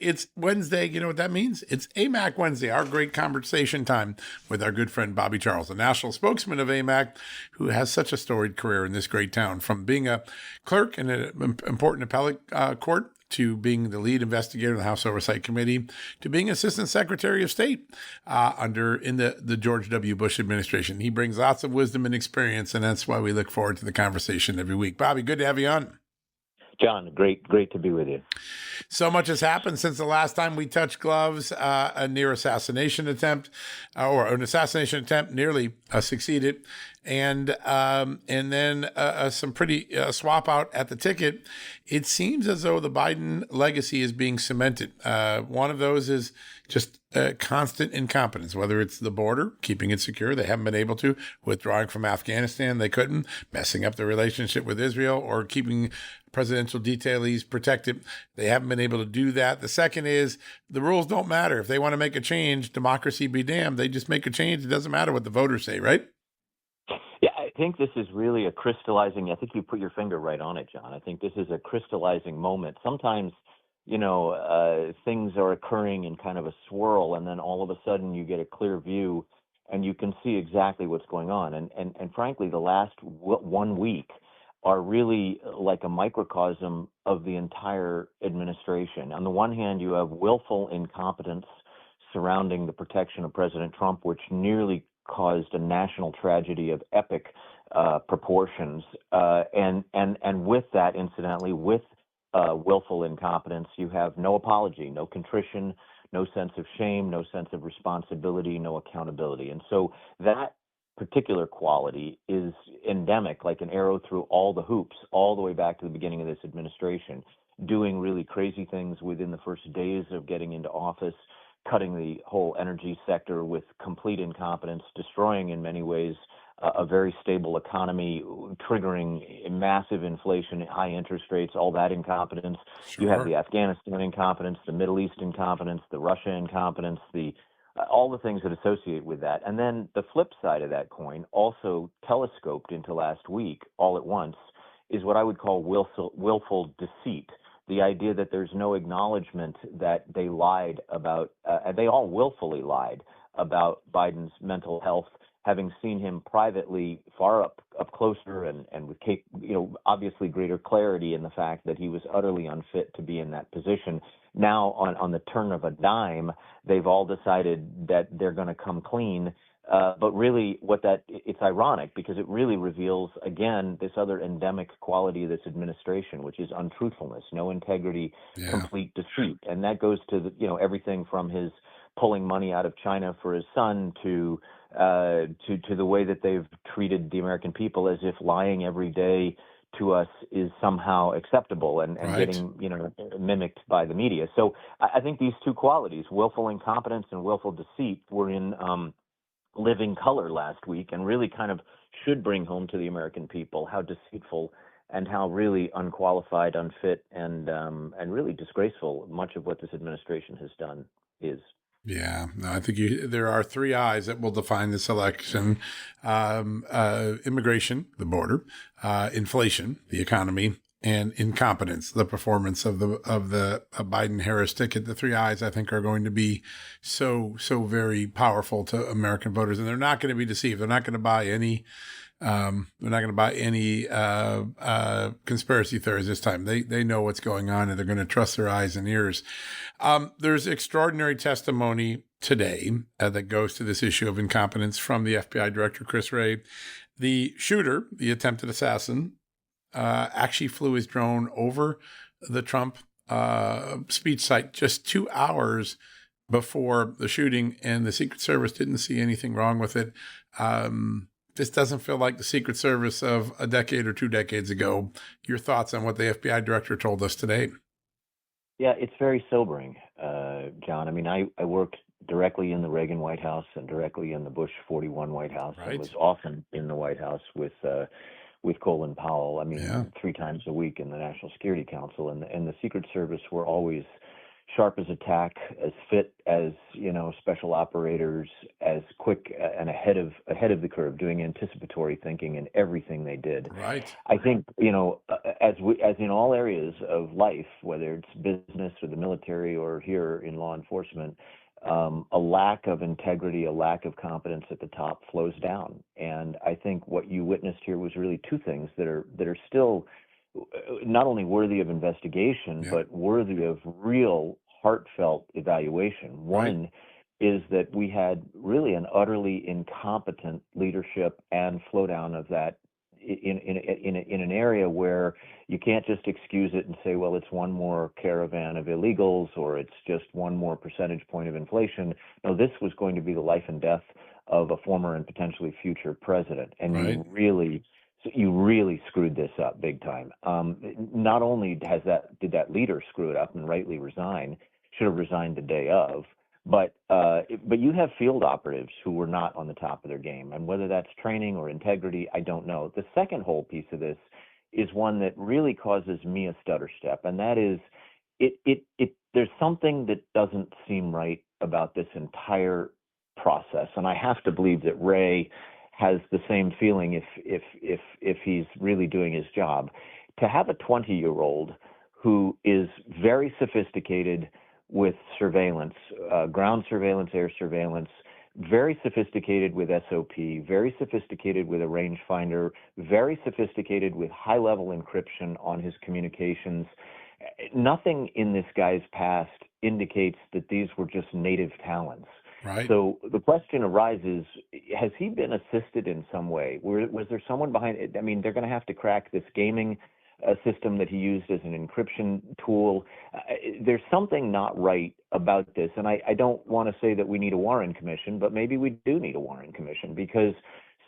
It's Wednesday. You know what that means? It's AMAC Wednesday, our great conversation time with our good friend Bobby Charles, the national spokesman of AMAC, who has such a storied career in this great town, from being a clerk in an important appellate court to being the lead investigator in the House Oversight Committee, to being Assistant Secretary of State in the George W. Bush administration. He brings lots of wisdom and experience, and that's why we look forward to the conversation every week. Bobby, good to have you on. John, great to be with you. So much has happened since the last time we touched gloves. A near assassination attempt, or an assassination attempt nearly succeeded, and then some pretty swap out at the ticket. It seems as though the Biden legacy is being cemented. One of those is just constant incompetence, whether it's the border, keeping it secure. They haven't been able to. Withdrawing from Afghanistan, they couldn't. Messing up the relationship with Israel, or keeping presidential detailees protected. They haven't been able to do that. The second is the rules don't matter. If they want to make a change, democracy be damned. They just make a change. It doesn't matter what the voters say, right? Yeah, I think this is really a crystallizing. I think you put your finger right on it, John. I think this is a crystallizing moment. Sometimes, things are occurring in kind of a swirl, and then all of a sudden you get a clear view and you can see exactly what's going on. And frankly, the last 1 week are really like a microcosm of the entire administration. On the one hand, you have willful incompetence surrounding the protection of President Trump, which nearly caused a national tragedy of epic proportions. And with that, incidentally, with willful incompetence, you have no apology, no contrition, no sense of shame, no sense of responsibility, no accountability. And so that particular quality is endemic, like an arrow through all the hoops, all the way back to the beginning of this administration, doing really crazy things within the first days of getting into office, cutting the whole energy sector with complete incompetence, destroying in many ways a very stable economy, triggering massive inflation, high interest rates, all that incompetence. Sure. You have the Afghanistan incompetence, the Middle East incompetence, the Russia incompetence, all the things that associate with that. And then the flip side of that coin, also telescoped into last week all at once, is what I would call willful deceit. The idea that there's no acknowledgement that they lied about, they all willfully lied about Biden's mental health, having seen him privately far up closer and with obviously greater clarity in the fact that he was utterly unfit to be in that position. Now, on the turn of a dime, they've all decided that they're going to come clean. But really, it's ironic because it really reveals, again, this other endemic quality of this administration, which is untruthfulness, no integrity, complete deceit. And that goes to everything from his pulling money out of China for his son to the way that they've treated the American people as if lying every day to us is somehow acceptable and Right. getting mimicked by the media. So I think these two qualities, willful incompetence and willful deceit, were in living color last week, and really kind of should bring home to the American people how deceitful and how really unqualified, unfit, and really disgraceful much of what this administration has done is. Yeah, no, I think there are three I's that will define this election: immigration, the border; inflation, the economy; and incompetence, the performance of the Biden-Harris ticket. The three I's, I think, are going to be so very powerful to American voters, and they're not going to be deceived. They're not going to buy any. They're not going to buy any conspiracy theories this time. They know what's going on, and they're going to trust their eyes and ears. There's extraordinary testimony today that goes to this issue of incompetence from the FBI director, Chris Wray. The shooter, the attempted assassin, actually flew his drone over the Trump speech site just 2 hours before the shooting, and the Secret Service didn't see anything wrong with it. This doesn't feel like the Secret Service of a decade or 2 decades ago. Your thoughts on what the FBI director told us today? Yeah, it's very sobering, John. I mean, I worked directly in the Reagan White House and directly in the Bush 41 White House. Right. And was often in the White House with Colin Powell. I mean, 3 times a week in the National Security Council. And the Secret Service were always sharp as a tack, as fit as special operators, as quick and ahead of the curve, doing anticipatory thinking in everything they did. Right. I think as in all areas of life, whether it's business or the military or here in law enforcement, a lack of integrity, a lack of competence at the top flows down. And I think what you witnessed here was really two things that are still not only worthy of investigation, Yeah. but worthy of real heartfelt evaluation. Right. One is that we had really an utterly incompetent leadership and flow down of that in an area where you can't just excuse it and say, well, it's one more caravan of illegals or it's just one more percentage point of inflation. No, this was going to be the life and death of a former and potentially future president, and Right. you really screwed this up big time. Not only did that leader screw it up and rightly resign, should have resigned the day of, but you have field operatives who were not on the top of their game, and whether that's training or integrity, I don't know. The second whole piece of this is one that really causes me a stutter step, and that is there's something that doesn't seem right about this entire process, and I have to believe that Ray has the same feeling if he's really doing his job. To have a 20-year-old who is very sophisticated with surveillance, ground surveillance, air surveillance, very sophisticated with SOP, very sophisticated with a rangefinder, very sophisticated with high-level encryption on his communications. Nothing in this guy's past indicates that these were just native talents. Right. So the question arises, has he been assisted in some way? Was there someone behind it? I mean, they're going to have to crack this gaming system that he used as an encryption tool. There's something not right about this. And I don't want to say that we need a Warren Commission, but maybe we do need a Warren Commission, because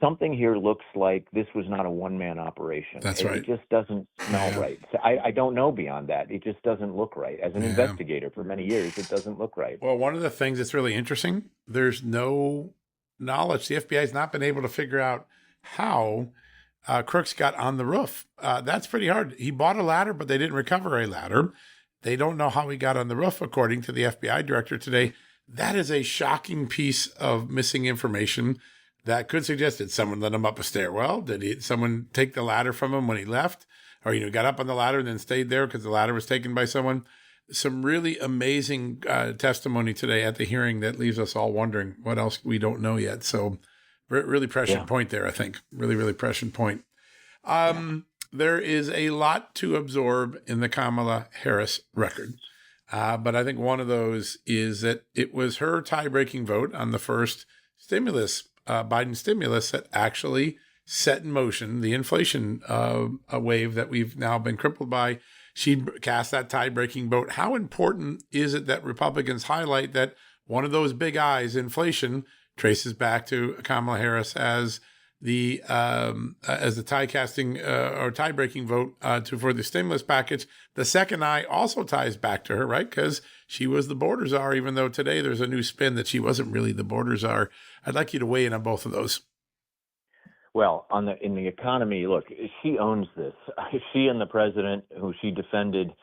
something here looks like this was not a one-man operation. That's right. It just doesn't smell Yeah. right. So I don't know beyond that. It just doesn't look right. As an Yeah. investigator for many years, it doesn't look right. Well, one of the things that's really interesting, there's no knowledge. The FBI has not been able to figure out how Crooks got on the roof. That's pretty hard. He bought a ladder, but they didn't recover a ladder. They don't know how he got on the roof, according to the FBI director today. That is a shocking piece of missing information that could suggest that someone let him up a stairwell. Did someone take the ladder from him when he left? Or, got up on the ladder and then stayed there because the ladder was taken by someone? Some really amazing testimony today at the hearing that leaves us all wondering what else we don't know yet. So really prescient point there, I think. Really, really prescient point. There is a lot to absorb in the Kamala Harris record. But I think one of those is that it was her tie-breaking vote on the first stimulus, Biden stimulus, that actually set in motion the inflation wave that we've now been crippled by. She cast that tie-breaking vote. How important is it that Republicans highlight that one of those big eyes, inflation, traces back to Kamala Harris as the tie-casting or tie-breaking vote for the stimulus package? The second eye also ties back to her, right? Because she was the border czar, even though today there's a new spin that she wasn't really the border czar. I'd like you to weigh in on both of those. Well, in the economy, look, she owns this. She and the president, who she defended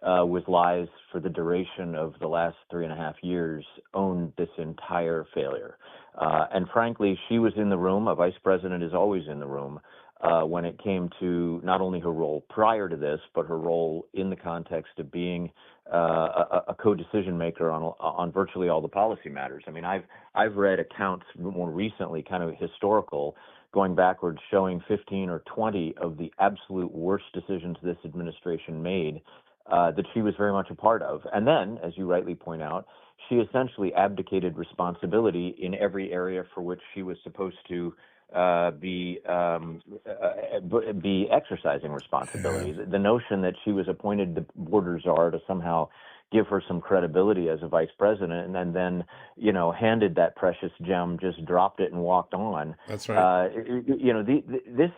with lies for the duration of the last 3.5 years, owned this entire failure. And frankly, she was in the room. A vice president is always in the room when it came to not only her role prior to this, but her role in the context of being a co-decision maker on virtually all the policy matters. I mean, I've read accounts more recently, kind of historical, going backwards, showing 15 or 20 of the absolute worst decisions this administration made that she was very much a part of. And then, as you rightly point out, she essentially abdicated responsibility in every area for which she was supposed to be exercising responsibility. Yeah. The notion that she was appointed the border czar to somehow give her some credibility as a vice president, and then handed that precious gem, just dropped it and walked on. That's right. This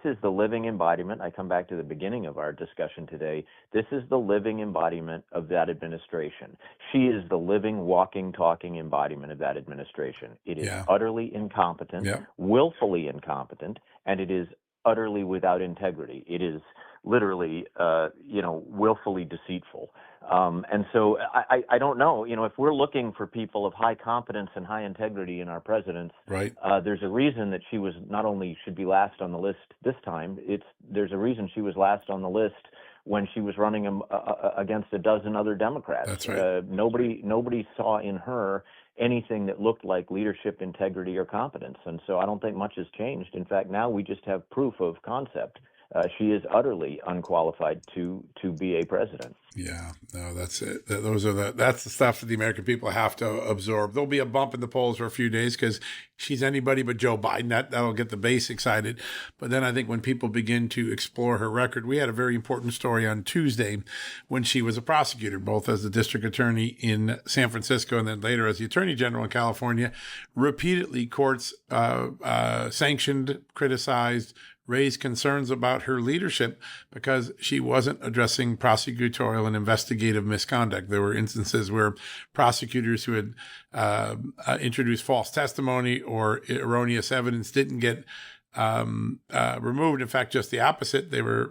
is the living embodiment. I come back to the beginning of our discussion today. This is the living embodiment of that administration. She is the living, walking, talking embodiment of that administration. It is utterly incompetent, willfully incompetent, and it is utterly without integrity. It is literally, willfully deceitful. And so I don't know, if we're looking for people of high competence and high integrity in our presidents, Right. there's a reason that she was not only should be last on the list this time. There's a reason she was last on the list when she was running against a dozen other Democrats. That's right. Nobody saw in her anything that looked like leadership, integrity, or competence. And so I don't think much has changed. In fact, now we just have proof of concept. She is utterly unqualified to be a president. Yeah, no, that's it. That's the stuff that the American people have to absorb. There'll be a bump in the polls for a few days because she's anybody but Joe Biden. That'll get the base excited. But then I think when people begin to explore her record, we had a very important story on Tuesday when she was a prosecutor, both as the district attorney in San Francisco and then later as the attorney general in California. Repeatedly, courts sanctioned, criticized, raised concerns about her leadership because she wasn't addressing prosecutorial and investigative misconduct. There were instances where prosecutors who had introduced false testimony or erroneous evidence didn't get removed. In fact, just the opposite. They were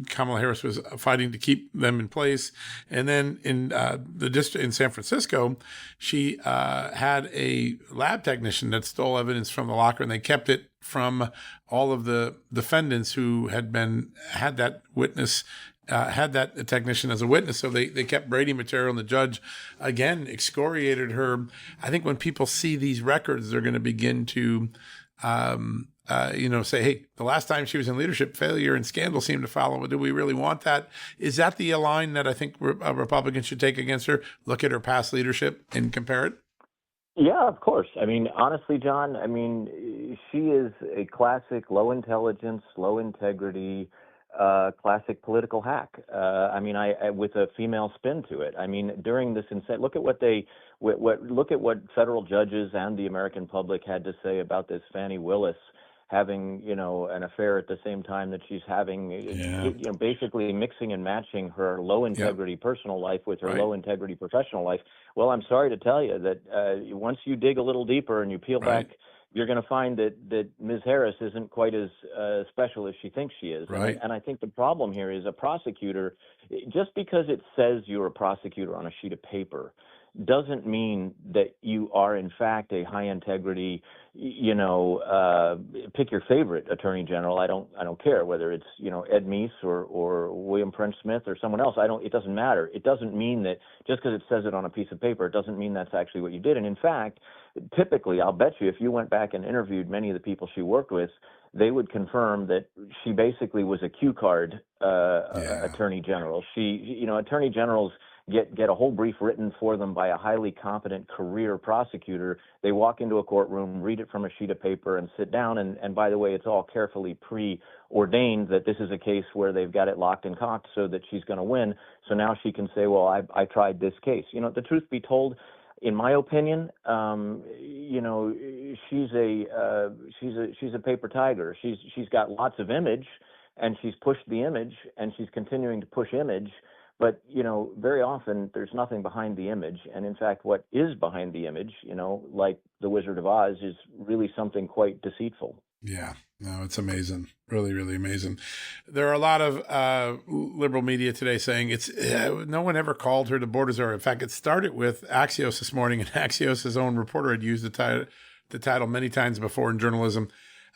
Kamala Harris was fighting to keep them in place. And then in the district in San Francisco, she had a lab technician that stole evidence from the locker, and they kept it from all of the defendants who had that witness. Had that technician as a witness. So they kept Brady material, and the judge, again, excoriated her. I think when people see these records, they're going to begin to say, hey, the last time she was in leadership, failure and scandal seemed to follow. Do we really want that? Is that the line that I think Republicans should take against her? Look at her past leadership and compare it? Yeah, of course. I mean, honestly, John, she is a classic low intelligence, low integrity, classic political hack. With a female spin to it. During this look at look at what federal judges and the American public had to say about this Fani Willis having, an affair at the same time that she's having, basically mixing and matching her low integrity personal life with her low integrity professional life. Well, I'm sorry to tell you that once you dig a little deeper and you peel back, you're going to find that Ms. Harris isn't quite as special as she thinks she is. Right. And I think the problem here is a prosecutor, just because it says you're a prosecutor on a sheet of paper, doesn't mean that you are in fact a high integrity, pick your favorite attorney general. I don't care whether it's, Ed Meese or William French Smith or someone else. It doesn't matter. It doesn't mean that just because it says it on a piece of paper, it doesn't mean that's actually what you did. And in fact, typically, I'll bet you if you went back and interviewed many of the people she worked with, they would confirm that she basically was a cue card attorney general. Attorney generals get a whole brief written for them by a highly competent career prosecutor. They walk into a courtroom, read it from a sheet of paper, and sit down. And by the way, it's all carefully preordained that this is a case where they've got it locked and cocked so that she's going to win. So now she can say, well, I tried this case. The truth be told, in my opinion, she's a paper tiger. She's got lots of image, and she's pushed the image, and she's continuing to push image. But, very often there's nothing behind the image. And in fact, what is behind the image, like the Wizard of Oz, is really something quite deceitful. Yeah, no, it's amazing. Really, really amazing. There are a lot of liberal media today saying no one ever called her the border czar. In fact, it started with Axios this morning, and Axios' own reporter had used the title many times before in journalism.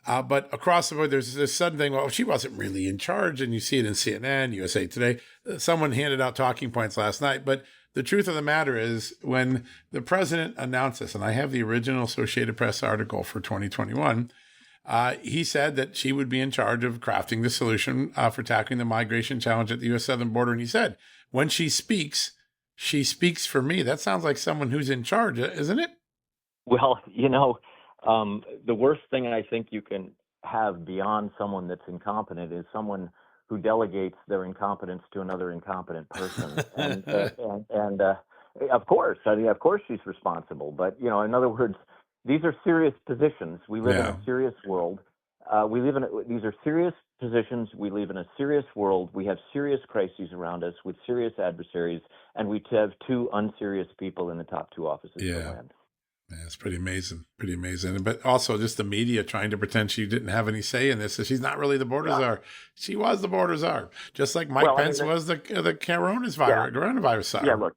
But across the board, there's this sudden thing, well, she wasn't really in charge, and you see it in CNN, USA Today. Someone handed out talking points last night, but the truth of the matter is when the president announced this, and I have the original Associated Press article for 2021, he said that she would be in charge of crafting the solution for tackling the migration challenge at the U.S. southern border. And he said, when she speaks for me. That sounds like someone who's in charge, isn't it? Well, the worst thing I think you can have beyond someone that's incompetent is someone who delegates their incompetence to another incompetent person. and of course, she's responsible. But, in other words, these are serious positions. We live in a serious world. These are serious positions. We live in a serious world. We have serious crises around us with serious adversaries, and we have two unserious people in the top two offices of the land. Yeah, it's pretty amazing. Pretty amazing. But also just the media trying to pretend she didn't have any say in this. So she's not really the border Yeah. czar. She was the border czar. Just like Mike Well, I mean, Pence was the yeah, coronavirus yeah. czar.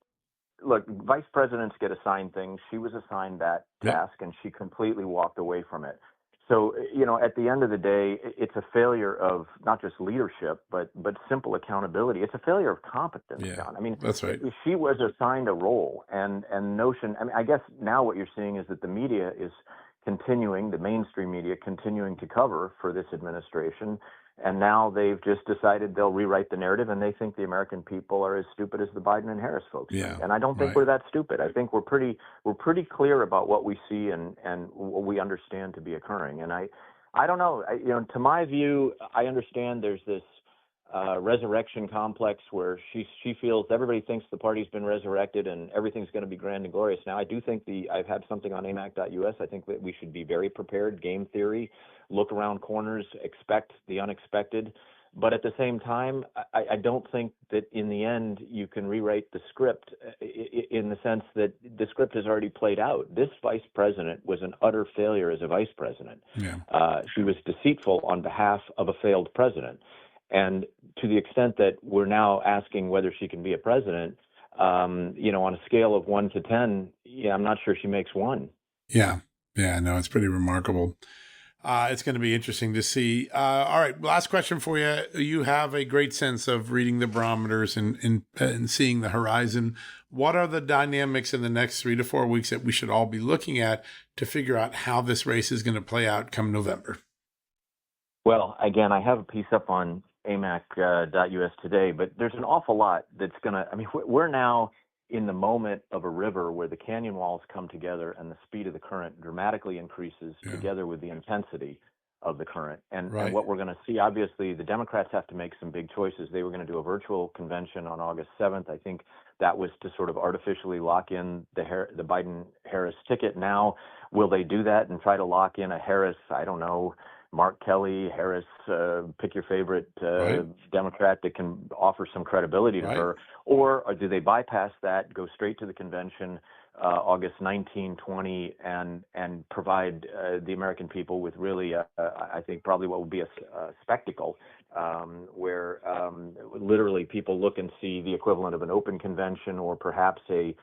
Look, vice presidents get assigned things. She was assigned that Yep. task, and she completely walked away from it. So, at the end of the day, it's a failure of not just leadership, but simple accountability. It's a failure of competence, Yeah. John. I mean, That's right. she was assigned a role, and notion. I mean, I guess now what you're seeing is that the media is continuing, the mainstream media continuing to cover for this administration. And now they've just decided they'll rewrite the narrative, and they think the American people are as stupid as the Biden and Harris folks think. Yeah. And I don't think Right. we're that stupid. I think we're pretty clear about what we see and what we understand to be occurring. And I don't know. To my view, I understand there's this resurrection complex where she feels everybody thinks the party's been resurrected and everything's going to be grand and glorious. Now, I do think I've had something on AMAC.us. I think that we should be very prepared. Game theory, look around corners, expect the unexpected. But at the same time, I don't think that in the end you can rewrite the script in the sense that the script has already played out. This vice president was an utter failure as a vice president. Yeah. She was deceitful on behalf of a failed president. And to the extent that we're now asking whether she can be a president, on a scale of 1 to 10, I'm not sure she makes 1. Yeah. Yeah. No, it's pretty remarkable. It's going to be interesting to see. All right. Last question for you. You have a great sense of reading the barometers and seeing the horizon. What are the dynamics in the next 3 to 4 weeks that we should all be looking at to figure out how this race is going to play out come November? Well, again, I have a piece up on AMAC.us today, but there's an awful lot that's we're now in the moment of a river where the canyon walls come together and the speed of the current dramatically increases together with the intensity of the current. And what we're going to see, obviously, the Democrats have to make some big choices. They were going to do a virtual convention on August 7th. I think that was to sort of artificially lock in the Biden-Harris ticket. Now, will they do that and try to lock in a Harris, I don't know, Mark Kelly, Harris, pick your favorite Democrat that can offer some credibility to her, or do they bypass that, go straight to the convention August 19, 20, and provide the American people with really, I think, probably what would be a spectacle where literally people look and see the equivalent of an open convention or perhaps a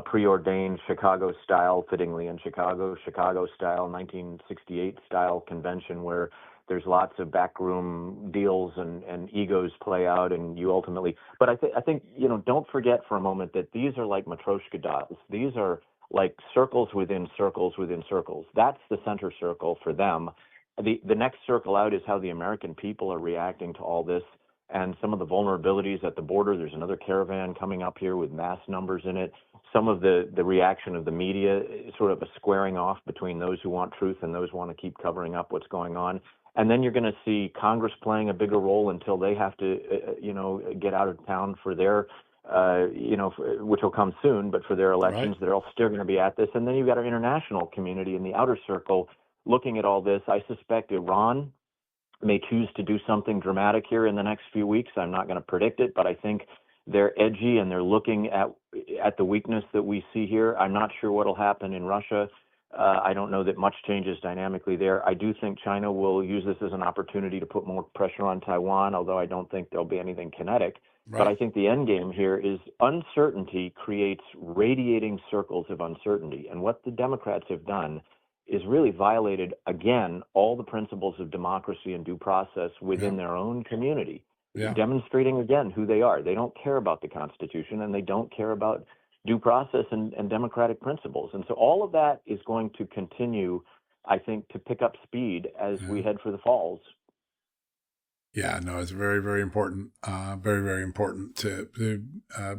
preordained Chicago-style, fittingly in Chicago-style, 1968-style convention where there's lots of backroom deals and egos play out, and you ultimately. But I think don't forget for a moment that these are like Matryoshka dolls. These are like circles within circles within circles. That's the center circle for them. The next circle out is how the American people are reacting to all this. And some of the vulnerabilities at the border. There's another caravan coming up here with mass numbers in it. Some of the reaction of the media is sort of a squaring off between those who want truth and those who want to keep covering up what's going on. And then you're going to see Congress playing a bigger role until they have to, get out of town for their, which will come soon, but for their elections, they're all still going to be at this. And then you've got our international community in the outer circle looking at all this. I suspect Iran may choose to do something dramatic here in the next few weeks. I'm not going to predict it, but I think they're edgy and they're looking at the weakness that we see here. I'm not sure what will happen in Russia. I don't know that much changes dynamically there. I do think China will use this as an opportunity to put more pressure on Taiwan, although I don't think there'll be anything kinetic. But I think the end game here is uncertainty creates radiating circles of uncertainty. And what the Democrats have done is really violated, again, all the principles of democracy and due process within their own community, demonstrating, again, who they are. They don't care about the Constitution, and they don't care about due process and democratic principles. And so all of that is going to continue, I think, to pick up speed as we head for the falls. Yeah, no, it's very, very important. Very, very important to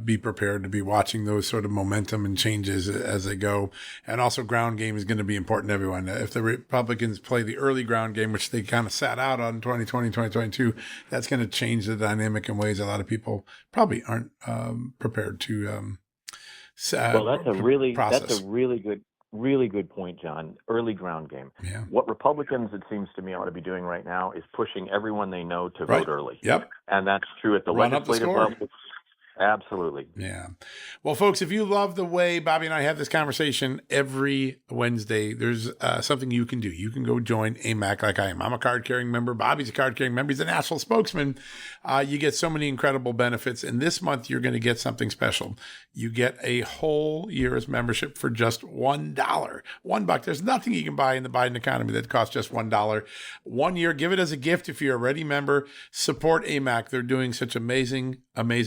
be prepared to be watching those sort of momentum and changes as they go. And also ground game is going to be important to everyone. If the Republicans play the early ground game, which they kind of sat out on 2020, 2022, that's going to change the dynamic in ways a lot of people probably aren't prepared to well, that's a really good point, John. Early ground game. Yeah. What Republicans, it seems to me, ought to be doing right now is pushing everyone they know to vote early. Yep. And that's true at the Run up the legislative score. level. Absolutely. Yeah. Well, folks, if you love the way Bobby and I have this conversation every Wednesday, there's something you can do. You can go join AMAC like I am. I'm a card carrying member. Bobby's a card carrying member. He's a national spokesman. You get so many incredible benefits. And this month, you're going to get something special. You get a whole year's membership for just $1. $1. There's nothing you can buy in the Biden economy that costs just $1. 1 year, give it as a gift if you're a ready member. Support AMAC. They're doing such amazing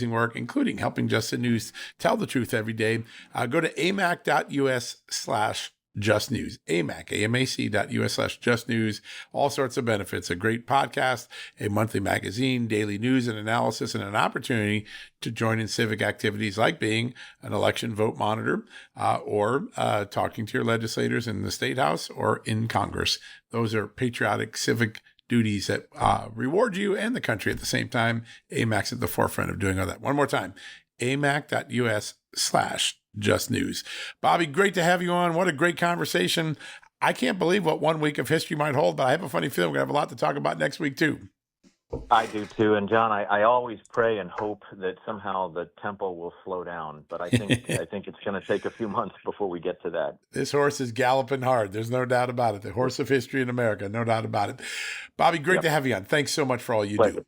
work, including helping Just the News tell the truth every day. Go to amac.us/justnews. AMAC, AMAC.us/justnews. All sorts of benefits, a great podcast, a monthly magazine, daily news and analysis, and an opportunity to join in civic activities like being an election vote monitor or talking to your legislators in the State House or in Congress. Those are patriotic civic duties that reward you and the country at the same time. AMAC's at the forefront of doing all that. One more time, amac.us/justnews. Bobby, great to have you on. What a great conversation. I can't believe what 1 week of history might hold, but I have a funny feeling we're going to have a lot to talk about next week too. I do too. And John, I always pray and hope that somehow the tempo will slow down, but I think it's going to take a few months before we get to that. This horse is galloping hard. There's no doubt about it. The horse of history in America, no doubt about it. Bobby, great to have you on. Thanks so much for all you do.